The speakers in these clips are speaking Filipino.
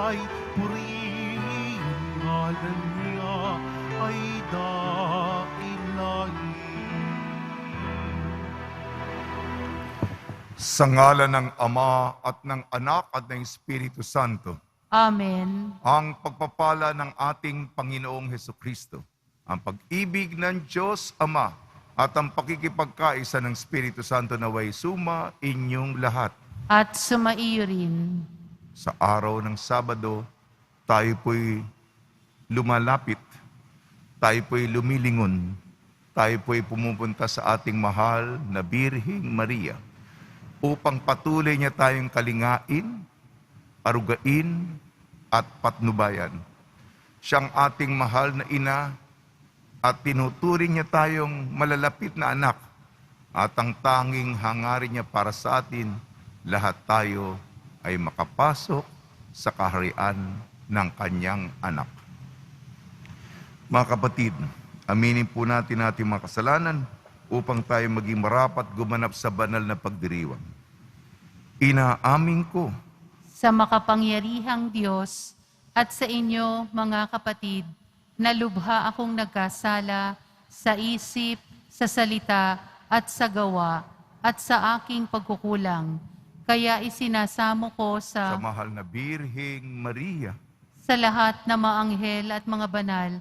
ay purihin, ngalan niya ay dailain. Sa ngalan ng Ama at ng Anak at ng Espiritu Santo, Amen. ang pagpapala ng ating Panginoong Hesukristo, ang pag-ibig ng Diyos Ama, at ang pakikipagkaisa ng Espiritu Santo naway suma inyong lahat. At sumaiyo rin. Sa araw ng Sabado, tayo po'y lumalapit, tayo po'y lumilingon, tayo po'y pumupunta sa ating mahal na Birheng Maria upang patuloy niya tayong kalingain, arugain, at patnubayan. Siyang ating mahal na ina at tinuturing niya tayong malalapit na anak at ang tanging hangarin niya para sa atin, lahat tayo ay makapasok sa kaharian ng kanyang anak. Mga kapatid, aminin po natin ating mga kasalanan upang tayo maging marapat gumanap sa banal na pagdiriwang. Inaamin ko Sa makapangyarihang Diyos at sa inyo, mga kapatid, na lubha akong nagkasala sa isip, sa salita, at sa gawa, at sa aking pagkukulang. Kaya isinasamo ko sa sa mahal na Birheng Maria, lahat ng mga anghel at mga banal,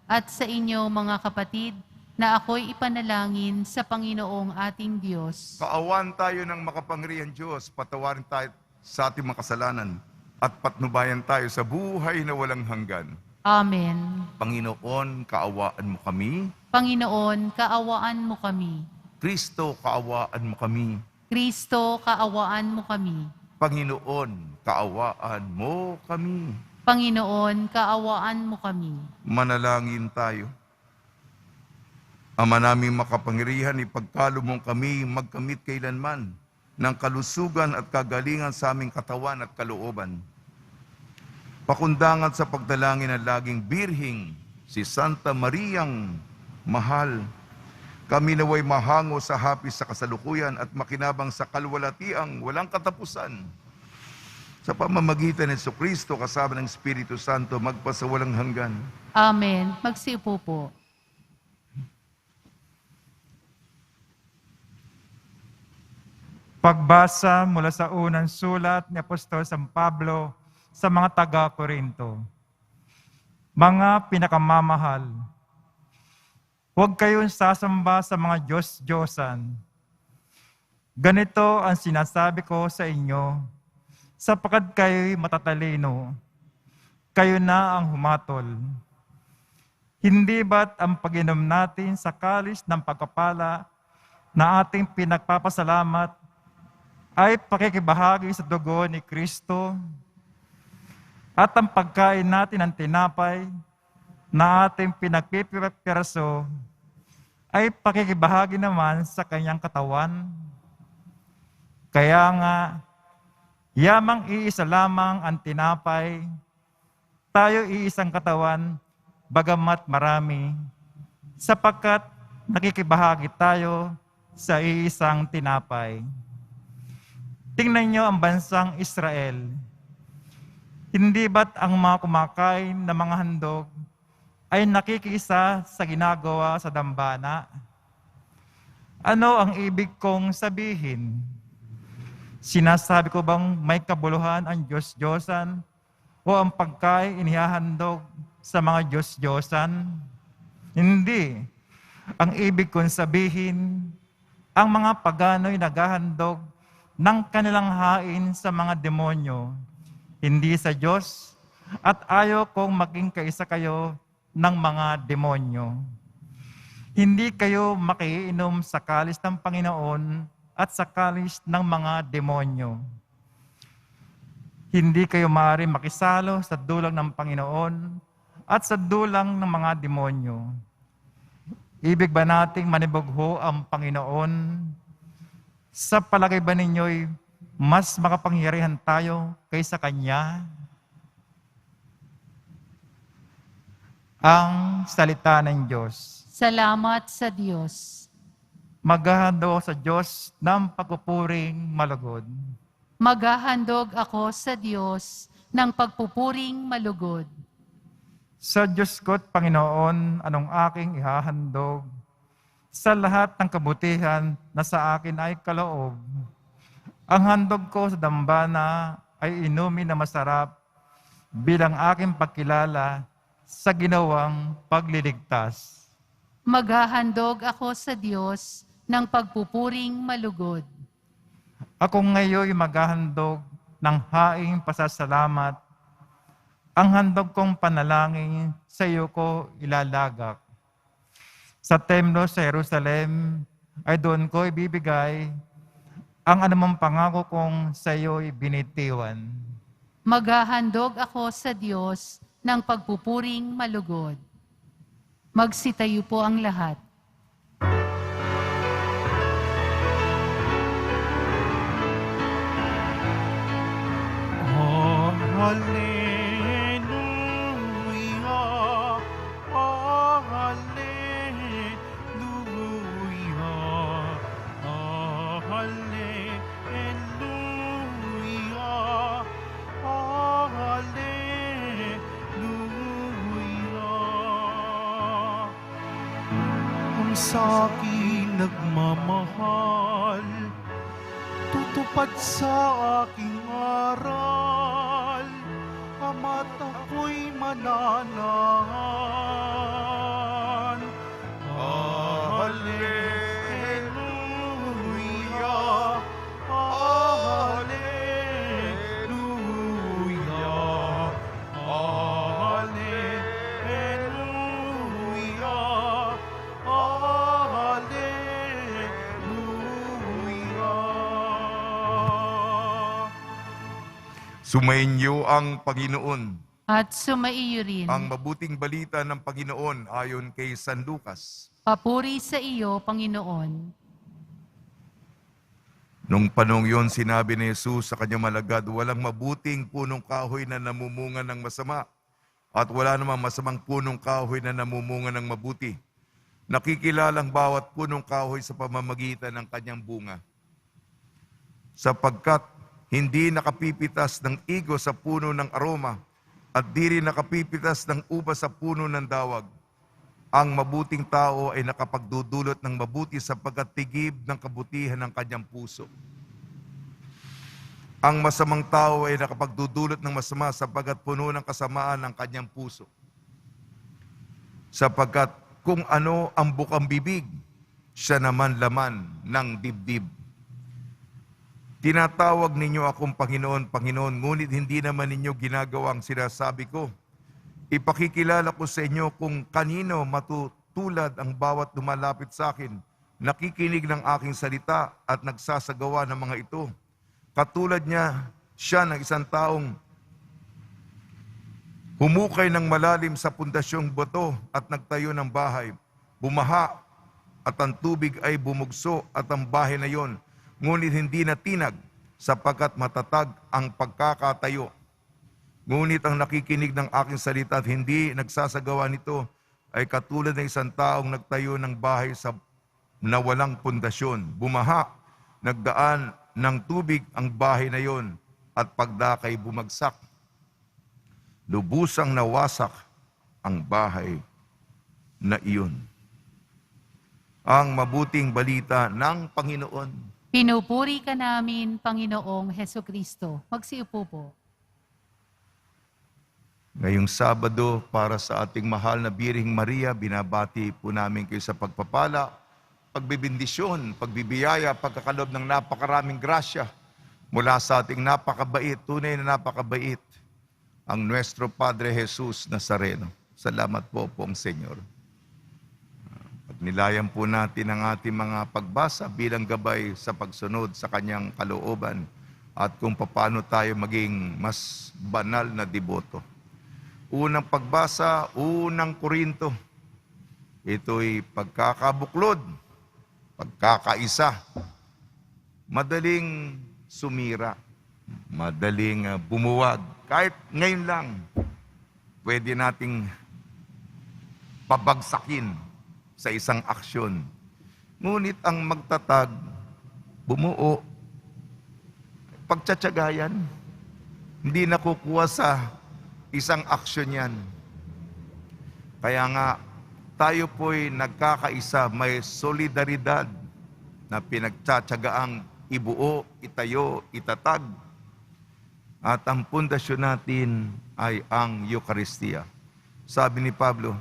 at sa inyo, mga kapatid, na ako'y ipanalangin sa Panginoong ating Diyos. kaawan tayo ng makapangyarihang Diyos, patawarin tayo sa ating mga kasalanan, at patnubayan tayo sa buhay na walang hanggan. Amen. Panginoon, kaawaan mo kami. Panginoon, kaawaan mo kami. Kristo, kaawaan mo kami. Kristo, kaawaan mo kami. Panginoon, kaawaan mo kami. Panginoon, kaawaan mo kami. Manalangin tayo. Ama naming makapangyarihan, ipagkalo mong kami magkamit kailanman ng kalusugan at kagalingan sa aming katawan at kalooban. Pakundangan sa pagdalangin ng laging birhing, si Santa Mariang mahal, kami naway mahango sa hapis sa kasalukuyan at makinabang sa kalwalatiang walang katapusan. Sa pamamagitan ng Jesucristo kasama ng Espiritu Santo, magpasawalang hanggan. Amen. Magsiupo po. Pagbasa mula sa unang sulat ni Apostol San Pablo sa mga taga-Korinto. Mga pinakamamahal, huwag kayong sasamba sa mga Diyos-Diyosan. Ganito ang sinasabi ko sa inyo, sapagkat kayo'y matatalino, kayo na ang humatol. Hindi ba't ang pag-inom natin sa kalis ng pagkapala na ating pinagpapasalamat ay pakikibahagi sa dugo ni Kristo? At ang pagkain natin ng tinapay na ating pinagpipiraso ay pakikibahagi naman sa kanyang katawan. Kaya nga, yamang iisa lamang ang tinapay, tayo iisang katawan, bagamat marami, sapagkat nakikibahagi tayo sa iisang tinapay. Tingnan niyo ang bansang Israel. Hindi ba't ang mga kumakain ng mga handog ay nakikisa sa ginagawa sa dambana? Ano ang ibig kong sabihin? Sinasabi ko bang may kabuluhan ang Diyos-Diyosan o ang pagkain inihahandog sa mga Diyos-Diyosan? Hindi. Ang ibig kong sabihin, ang mga pagano'y naghahandog ng kanilang hain sa mga demonyo, hindi sa Diyos, at ayaw kong maging kaisa kayo ng mga demonyo. Hindi kayo makiinom sa kalis ng Panginoon at sa kalis ng mga demonyo. Hindi kayo maaari makisalo sa dulang ng Panginoon at sa dulang ng mga demonyo. Ibig ba nating manibugho ang Panginoon? Sa palagay ba ninyo'y mas makapangyarihan tayo kaysa Kanya? Ang salita ng Diyos. Salamat sa Diyos. Maghahandog sa Diyos ng pagpupuring malugod. Maghahandog ako sa Diyos ng pagpupuring malugod. Sa Diyos ko't Panginoon, anong aking ihahandog? Sa lahat ng kabutihan na sa akin ay kaloob. Ang handog ko sa dambana ay inumin na masarap bilang aking pagkilala sa ginawang pagliligtas. Maghahandog ako sa Diyos ng pagpupuring malugod. Ako ngayon maghahandog ng haing pasasalamat. Ang handog kong panalangin sa iyo ko ilalagak. Sa templo sa Jerusalem ay doon ko ibibigay ang anumang pangako kong sa iyo'y binitiwan. Maghahandog ako sa Diyos ng pagpupuring malugod. Magsitayo po ang lahat. Hallelujah, hallelujah, hallelujah, hallelujah. Ang sa'kin nagmamahal, tutupad sa aking aral, ama't ako'y mananahan. Hallelujah, hallelujah, hallelujah, hallelujah. Sumainyo ang Panginoon. At sumaiyo rin. Ang mabuting balita ng Panginoon ayon kay San Lucas. Papuri sa iyo, Panginoon. Nung panong yon, sinabi ni Jesus sa kanyang malagad, walang mabuting punong kahoy na namumunga ng masama, at wala namang masamang punong kahoy na namumunga ng mabuti. Nakikilalang bawat punong kahoy sa pamamagitan ng kanyang bunga. Sapagkat hindi nakapipitas ng igo sa puno ng aroma, at di rin nakapipitas ng ubas sa puno ng dawag. Ang mabuting tao ay nakapagdudulot ng mabuti sapagkat tigib ng kabutihan ng kanyang puso. Ang masamang tao ay nakapagdudulot ng masama sapagkat puno ng kasamaan ng kanyang puso. Sapagkat kung ano ang bukang bibig, siya naman laman ng dibdib. Tinatawag ninyo akong Panginoon, Panginoon, ngunit hindi naman ninyo ginagawa ang sinasabi ko. Ipakikilala ko sa inyo kung kanino matutulad ang bawat lumalapit sa akin, nakikinig ng aking salita at nagsasagawa ng mga ito. Katulad niya, siya ng isang taong humukay ng malalim sa pundasyong bato at nagtayo ng bahay. Bumaha at ang tubig ay bumugso at ang bahay na yon, ngunit hindi natinag sapagkat matatag ang pagkakatayo. Ngunit ang nakikinig ng aking salita at hindi nagsasagawa nito ay katulad ng isang taong nagtayo ng bahay sa nawalang pundasyon. Bumaha, nagdaan ng tubig ang bahay na yon at pagdakay bumagsak. Lubusang nawasak ang bahay na iyon. Ang mabuting balita ng Panginoon. Pinupuri ka namin, Panginoong Hesukristo. Magsiupo po. Ngayong Sabado, para sa ating mahal na Birheng Maria, binabati po namin kayo sa pagpapala, pagbibindisyon, pagbibiyaya, pagkakalob ng napakaraming grasya mula sa ating napakabait, tunay na napakabait, ang Nuestro Padre Jesus Nazareno. Salamat po ang Senyor. Pagnilayan po natin ang ating mga pagbasa bilang gabay sa pagsunod sa kanyang kalooban at kung paano tayo maging mas banal na deboto. Unang pagbasa, unang Korinto. Ito'y pagkakabuklod, pagkakaisa. Madaling sumira, madaling bumuwag. Kahit ngayon lang, pwede nating pabagsakin sa isang aksyon. Ngunit ang magtatag, bumuo, pagtsatsagayan. Hindi nakukuha sa isang aksyon yan. Kaya nga, tayo po'y nagkakaisa, may solidaridad na pinagtsatsagaang ibuo, itayo, itatag. At ang pundasyon natin ay ang Eucharistia. Sabi ni Pablo,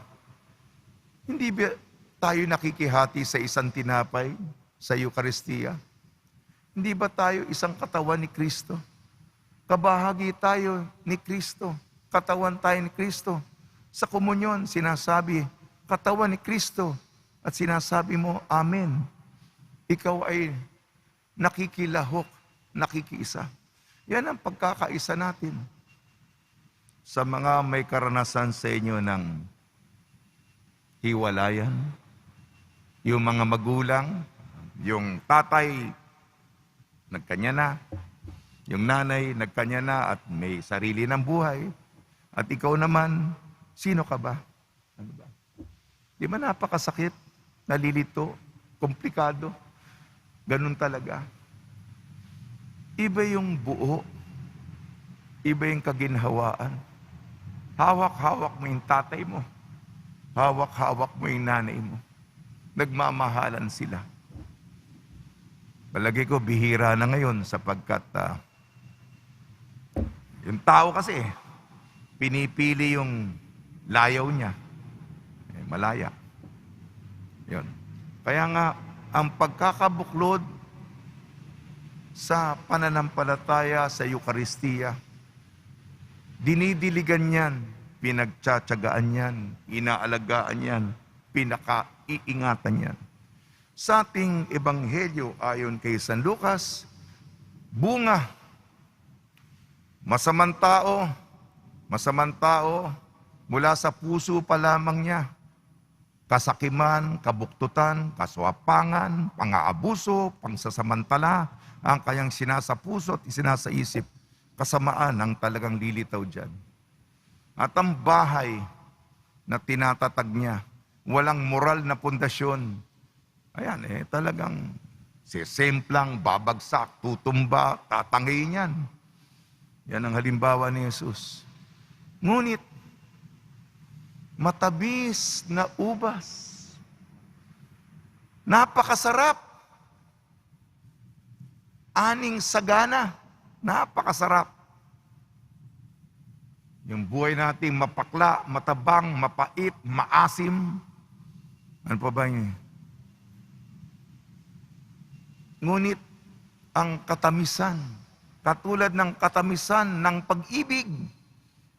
hindi ba tayo nakikihati sa isang tinapay sa Eucharistia? Hindi ba tayo isang katawan ni Kristo? Kabahagi tayo ni Kristo. Katawan tayo ni Kristo. Sa komunyon, sinasabi, katawan ni Kristo. At sinasabi mo, Amen. Ikaw ay nakikilahok, nakikiisa. Yan ang pagkakaisa natin. Sa mga may karanasan sa inyo ng hiwalayan, yung mga magulang, yung tatay, nagkanya na, yung nanay, nagkanya na at may sarili ng buhay, at ikaw naman, sino ka ba? Ano ba? Di ba napakasakit, nalilito, komplikado? Ganun talaga. Iba yung buo. Iba yung kaginhawaan. Hawak-hawak mo yung tatay mo. Hawak-hawak mo yung nanay mo. Nagmamahalan sila. Palagi ko, bihira na ngayon sapagkat yung tao kasi, pinipili yung layaw niya. Malaya. Yun. Kaya nga, ang pagkakabuklod sa pananampalataya sa Eucharistia, dinidiligan yan, pinagtsatsagaan yan, inaalagaan yan, pinakaiingatan yan. Sa ating ebanghelyo ayon kay San Lucas, bunga, masamang tao, mula sa puso pa lamang niya, kasakiman, kabuktutan, kaswapangan, pang-aabuso, pangsasamantala, ang kayang sinasapuso at isinasaisip, kasamaan ang talagang lilitaw dyan. At ang bahay na tinatatag niya, walang moral na pundasyon. Ayan, talagang sisemplang, babagsak, tutumba, tatangiin yan. Yan ang halimbawa ni Jesus. Ngunit, matabis na ubas. Napakasarap. Aning sagana. Napakasarap. Yung buhay natin mapakla, matabang, mapait, maasim. Ano pa ba yun? Ngunit ang katamisan, katulad ng katamisan ng pag-ibig,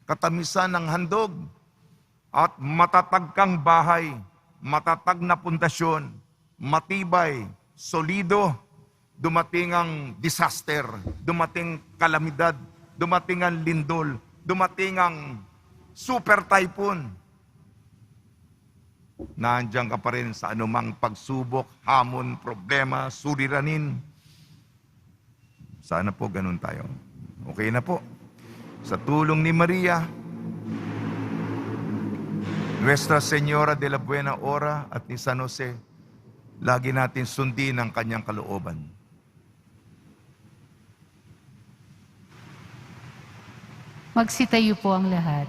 katamisan ng handog, at matatag kang bahay, matatag na pundasyon, matibay, solido, dumating ang disaster, dumating kalamidad, dumating ang lindol, dumating ang super typhoon. Nandiyan ka pa rin sa anumang pagsubok, hamon, problema, suliranin. Sana po ganun tayo. Okay na po. Sa tulong ni Maria, Nuestra Señora de la Buena Hora at ni San Jose, lagi natin sundin ang kanyang kalooban. Magsitayo po ang lahat.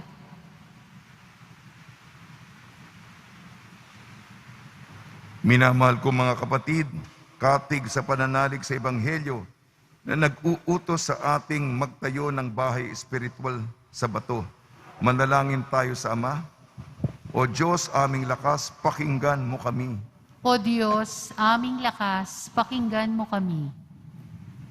Minamahal ko mga kapatid, katig sa pananalig sa Ebanghelyo na nag-uutos sa ating magtayo ng bahay espiritual sa bato. Manalangin tayo sa Ama. O Diyos, aming lakas, pakinggan mo kami. O Diyos, aming lakas, pakinggan mo kami.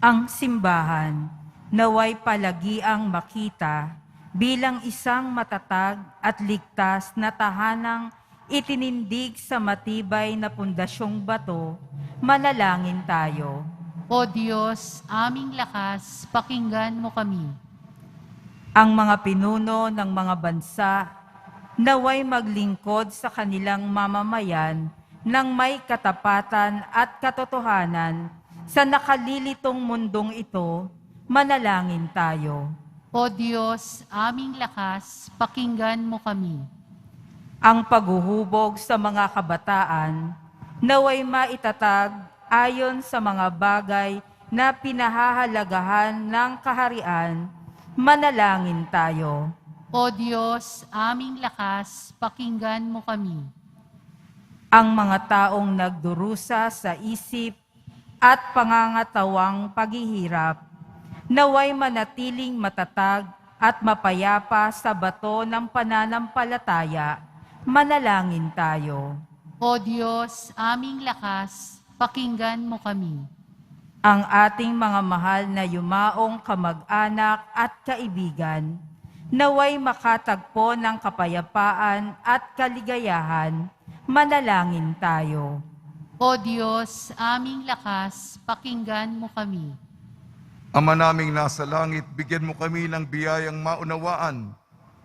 Ang simbahan, naway palagiang makita bilang isang matatag at ligtas na tahanang itinindig sa matibay na pundasyong bato, manalangin tayo. O Diyos, aming lakas, pakinggan mo kami. Ang mga pinuno ng mga bansa, naway maglingkod sa kanilang mamamayan ng may katapatan at katotohanan sa nakalilitong mundong ito, manalangin tayo. O Diyos, aming lakas, pakinggan mo kami. Ang paghuhubog sa mga kabataan, naway maitatag ayon sa mga bagay na pinahahalagahan ng kaharian Manalangin tayo. O Diyos, aming lakas, pakinggan mo kami. Ang mga taong nagdurusa sa isip at pangangatawang paghihirap, naway manatiling matatag at mapayapa sa bato ng pananampalataya. Manalangin tayo. O Diyos, aming lakas, pakinggan mo kami. Ang ating mga mahal na yumaong kamag-anak at kaibigan, naway makatagpo ng kapayapaan at kaligayahan. Manalangin tayo. O Diyos, aming lakas, pakinggan mo kami. Ama naming nasa langit, bigyan mo kami ng biyayang maunawaan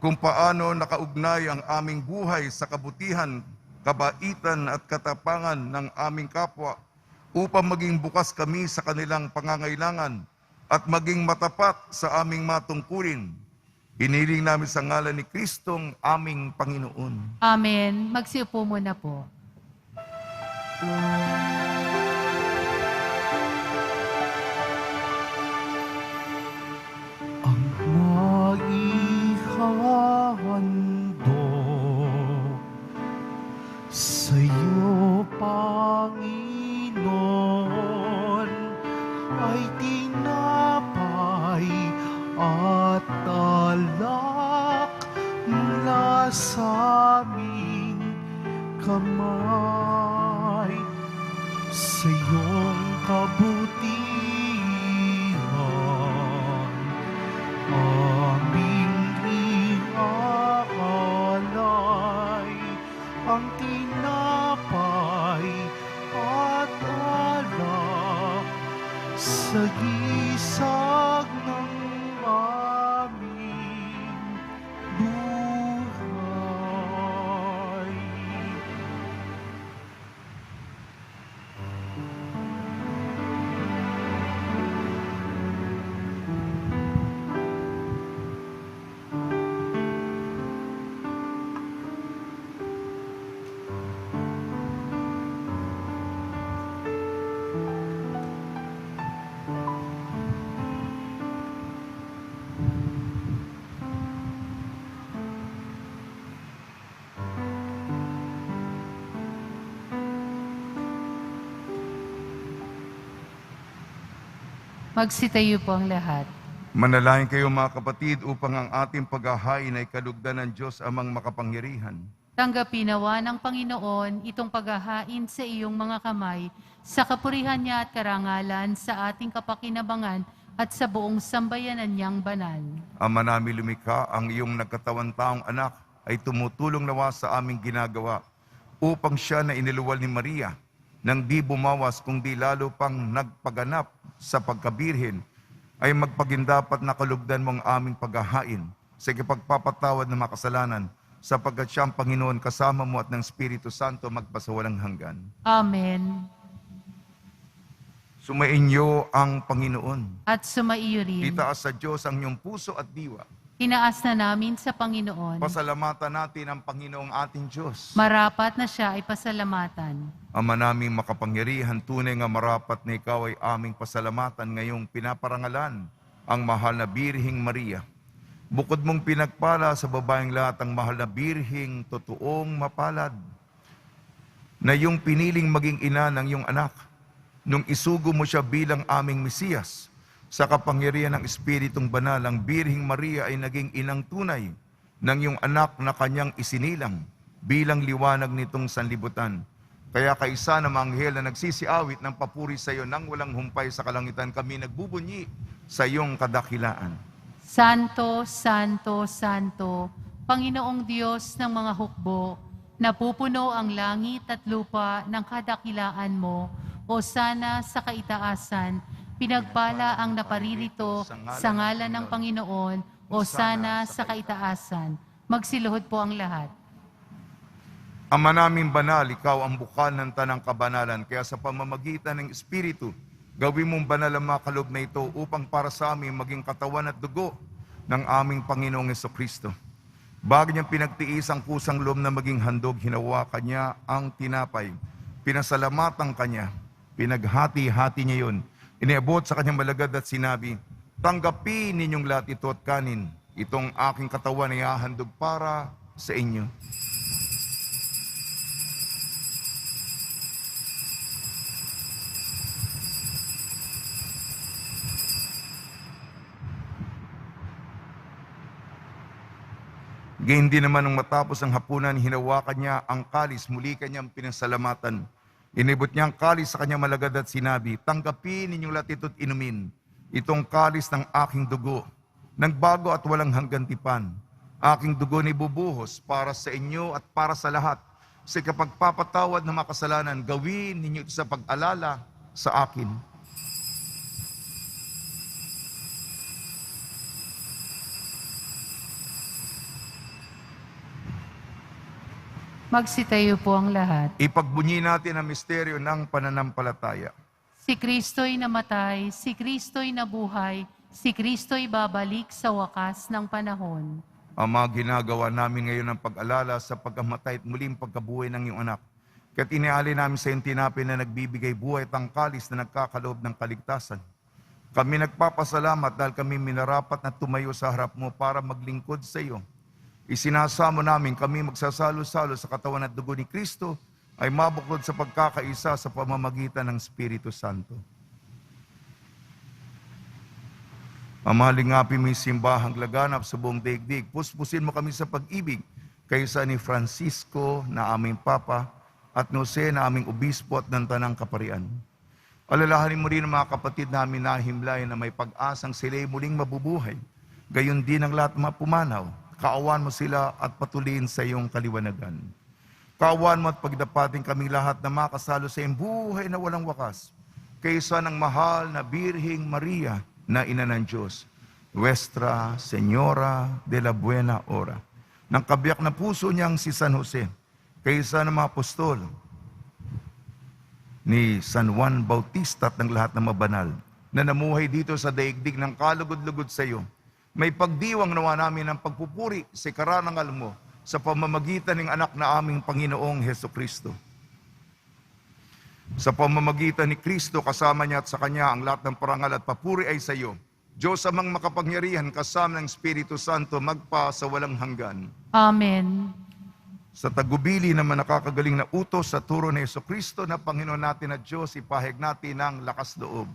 kung paano nakaugnay ang aming buhay sa kabutihan, kabaitan at katapangan ng aming kapwa upang maging bukas kami sa kanilang pangangailangan at maging matapat sa aming matungkulin. Hiniling namin sa ngalan ni Kristong aming Panginoon. Amen. Magsiupo muna po. Ang maihahandog sa'yo, Panginoon, ay tinapay at alak mula sa aming kamay. Sa iyong kabutihan, aming iaalay ang tinapay at alak sa gisag ng aming buhay. Magsitayo po ang lahat. Manalangin kayo mga kapatid upang ang ating paghahain ay kalugdan ng Diyos amang makapangyarihan. Tanggapin nawa ng Panginoon itong paghahain sa iyong mga kamay sa kapurihan niya at karangalan sa ating kapakinabangan at sa buong sambayanan niyang banal. Ama namin lumikha, ang iyong nagkatawan taong anak ay tumutulong nawa sa aming ginagawa upang siya na iniluwal ni Maria nang di bumawas kundi lalo pang nagpaganap sa pagkabirhen ay magpagindapat na kalugdan mong aming paghahain sa ikapagpapatawad ng mga kasalanan sapagkat siya ang Panginoon kasama mo at ng Espiritu Santo magpasawalang hanggan. Amen. Sumainyo ang Panginoon. At sumaiyo rin. Itaas sa Diyos ang iyong puso at diwa. Tinaas na namin sa Panginoon. Pasalamatan natin ang Panginoong ating Diyos. Marapat na siya ay pasalamatan. Ama naming makapangyarihan, tunay nga marapat na ikaw ay aming pasalamatan ngayong pinaparangalan ang mahal na Birhing Maria. Bukod mong pinagpala sa babaeng lahat ang mahal na Birhing totoong mapalad, na iyong piniling maging ina ng iyong anak, nung isugo mo siya bilang aming Mesiyas, sa kapangyarihan ng Espiritong Banal, ang Birhing Maria ay naging inang tunay ng iyong anak na kanyang isinilang bilang liwanag nitong sanlibutan. Kaya kaisa ng mga anghel na nagsisiawit ng papuri sa iyo nang walang humpay sa kalangitan, kami nagbubunyi sa iyong kadakilaan. Santo, Santo, Santo, Panginoong Diyos ng mga hukbo, napupuno ang langit at lupa ng kadakilaan mo, o sana sa kaitaasan, pinagpala ang naparirito sa ngalan ng Panginoon, o sana sa kaitaasan. Magsiluhod po ang lahat. Ama naming banal, ikaw ang bukal ng tanang kabanalan, kaya sa pamamagitan ng Espiritu, gawin mong banal ang mga kaloob na ito upang para sa amin maging katawan at dugo ng aming Panginoong Jesucristo. Bago niyang pinagtiis ang kusang loob na maging handog, hinawakan niya ang tinapay. Pinasalamatan kanya, pinaghati-hati niya yun. Iniabot sa kanyang malagad at sinabi, Tanggapin ninyong lahat ito at kanin. Itong aking katawan ay hahandog para sa inyo. Gayun din naman nung matapos ang hapunan, hinawakan niya ang kalis, muli kanyang pinasalamatan. Inibot niya ang kalis sa kanyang malagad at sinabi, tanggapin ninyong lahat ito't inumin. Itong kalis ng aking dugo, nagbago at walang hanggan tipan. Aking dugo ni bubuhos para sa inyo at para sa lahat. Sa kapagpapatawad ng mga kasalanan, gawin ninyo ito sa pag-alala sa akin. Magsitayo po ang lahat. Ipagbunyi natin ang misteryo ng pananampalataya. Si Kristo'y namatay, si Kristo'y nabuhay, si Kristo'y babalik sa wakas ng panahon. Ang mga ginagawa namin ngayon ng pag-alala sa pagkamatay at muling pagkabuhay ng iyong anak. Kaya't iniali namin sa iyong tinapay na nagbibigay buhay at ang kalis na nagkakaloob ng kaligtasan. Kami nagpapasalamat dahil kami minarapat na tumayo sa harap mo para maglingkod sa iyo. Isinasamo namin kami magsasalo-salo sa katawan at dugo ni Kristo ay mabuklod sa pagkakaisa sa pamamagitan ng Espiritu Santo. Amalingapi mo yung simbahang laganap sa buong daigdig. Puspusin mo kami sa pag-ibig kaysa ni Francisco na aming Papa at ni Jose na aming Obispo at ng Tanang Kaparian. Alalahanin mo rin ang mga kapatid namin na himlay na may pag-asang sila'y muling mabubuhay. Gayon din ang lahat ng mga pumanaw. Kaawan mo sila at patuloyin sa iyong kaliwanagan. Kaawan mo at pagdapatin kaming lahat na makasalo sa iyong buhay na walang wakas. Kaysa ng mahal na Birhing Maria na Ina ng Diyos, Nuestra Señora de la Buena Hora, ng kabiyak na puso niyang si San Jose, kaysa ng mga apostol, ni San Juan Bautista at ng lahat ng mabanal, na namuhay dito sa daigdig ng kalugod-lugod sa iyo, may pagdiwang nawa namin ng pagpupuri sa karangal mo sa pamamagitan ng anak na aming Panginoong Heso Kristo. Sa pamamagitan ni Kristo, kasama niya at sa Kanya ang lahat ng parangal at papuri ay sa iyo. Diyos amang makapangyarihan, kasama ng Espiritu Santo, magpa sa walang hanggan. Amen. Sa tagubili naman nakakagaling na utos sa turo ni Heso Kristo na Panginoon natin at Diyos, ipahig natin ang lakas loob.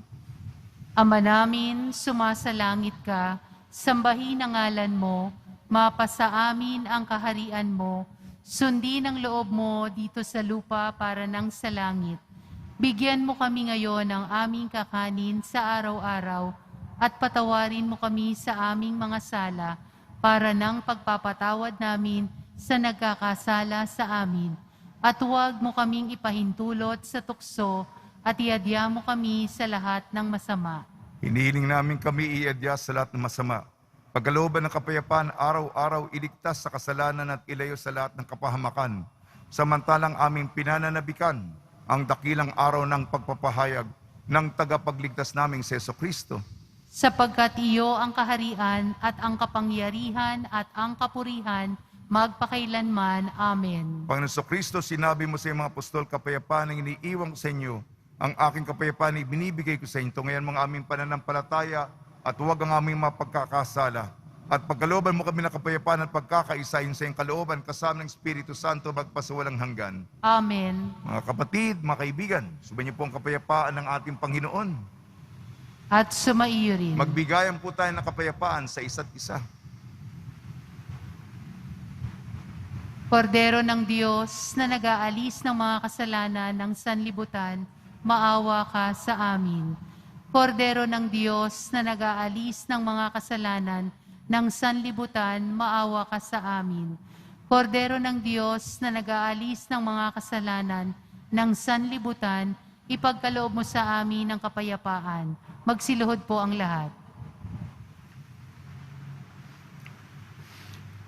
Ama namin, sumasalangit ka, sambahin ang ngalan mo, mapasa amin ang kaharian mo, sundin ang loob mo dito sa lupa para nang sa langit. Bigyan mo kami ngayon ng aming kakanin sa araw-araw at patawarin mo kami sa aming mga sala para nang pagpapatawad namin sa nagkakasala sa amin. At huwag mo kaming ipahintulot sa tukso at iadya mo kami sa lahat ng masama. Hinihiling namin kami iadya sa lahat ng masama. Pagkalooban ng kapayapaan, araw-araw iligtas sa kasalanan at ilayo sa lahat ng kapahamakan. Samantalang aming pinananabikan ang dakilang araw ng pagpapahayag ng tagapagligtas naming si Jesucristo. Sapagkat iyo ang kaharian at ang kapangyarihan at ang kapurihan magpakailanman. Amen. Panginoon Jesucristo, sinabi mo sa iyong mga apostol, kapayapaan ang iniiwan ko sa inyo. Ang aking kapayapaan ay binibigay ko sa inyo. Ngayon mga aming pananampalataya at huwag ang aming mapagkakasala. At pagkalooban mo kami ng kapayapaan at pagkakaisa yun sa iyong kalooban kasama ng Espiritu Santo magpasawalang hanggan. Amen. Mga kapatid, mga kaibigan, subayin niyo po ang kapayapaan ng ating Panginoon. At sumaiyo rin. Magbigayan po tayo ng kapayapaan sa isa't isa. Kordero ng Diyos na nag-aalis ng mga kasalanan ng sanlibutan, maawa ka sa amin. Kordero ng Diyos na nag-aalis ng mga kasalanan ng sanlibutan, maawa ka sa amin. Kordero ng Diyos na nag-aalis ng mga kasalanan ng sanlibutan, ipagkaloob mo sa amin ang kapayapaan. Magsiluhod po ang lahat.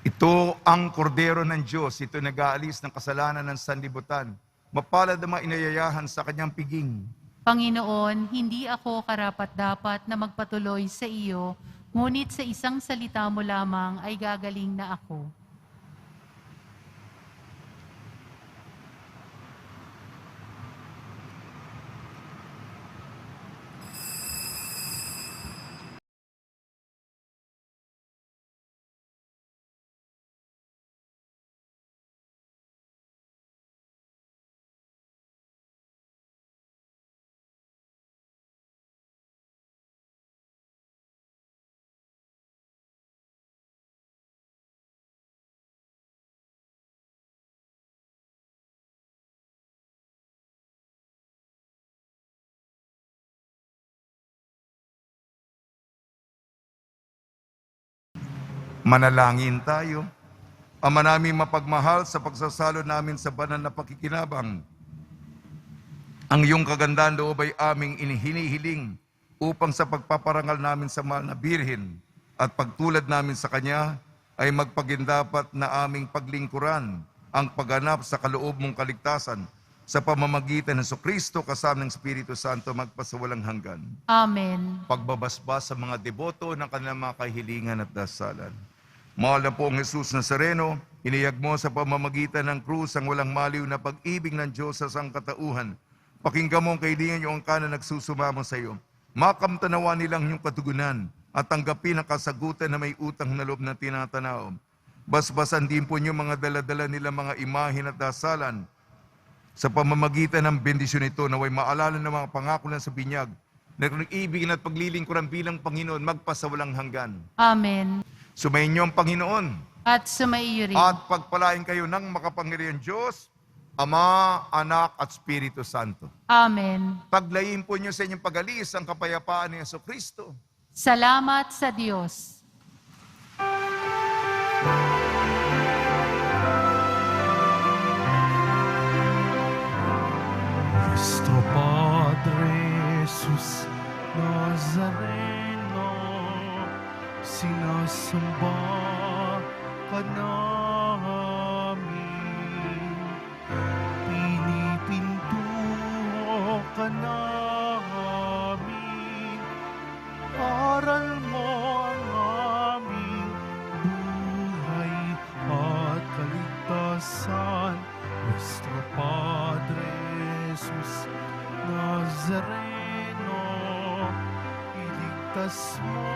Ito ang kordero ng Diyos, ito nag-aalis ng kasalanan ng sanlibutan. Mapalad ang mga inayayahan sa kanyang piging. Panginoon, hindi ako karapat-dapat na magpatuloy sa iyo, ngunit sa isang salita mo lamang ay gagaling na ako. Manalangin tayo. Ama namin mapagmahal, sa pagsasalo namin sa banal na pakikinabang, ang iyong kagandang loob ay aming inihinihiling upang sa pagpaparangal namin sa mahal na Birhen at pagtulad namin sa Kanya ay magpagindapat na aming paglingkuran ang pagganap sa kaloob mong kaligtasan sa pamamagitan ng Jesucristo kasama ng Espiritu Santo magpasawalang hanggan. Amen. Pagbabasbas sa mga deboto ng kanilang mga kahilingan at dasalan. Mahal na po ang Jesus Nazareno, iniyag mo sa pamamagitan ng krus ang walang maliw na pag-ibig ng Diyos sa sangkatauhan. Pakinggan mo ang kailangan niyo ang kanan nagsusumamo sa iyo. Makamtanawa nilang iyong katugunan at tanggapin ang kasagutan na may utang na loob na tinatanaw. Basbasan din po niyo mga daladala nila mga imahin at dasalan. Sa pamamagitan ng bendisyon ito, naway maalala ng mga pangako na sa binyag, na ibigin at paglilingkuran bilang Panginoon magpasawalang hanggan. Amen. Sumayin niyo ang Panginoon At sumaiyo rin. at pagpalain kayo ng makapangyarihan Diyos, Ama, Anak at Espiritu Santo. Amen. Paglayin po niyo sa inyong pag-alis ang kapayapaan ni Jesucristo. Salamat sa Diyos. Nuestro Padre Jesus Nazareno, sinasamba ka namin, pinipintuho ka namin, aral mo ang aming buhay at kaligtasan. Nuestro Padre Jesus Nazareno, iligtas mo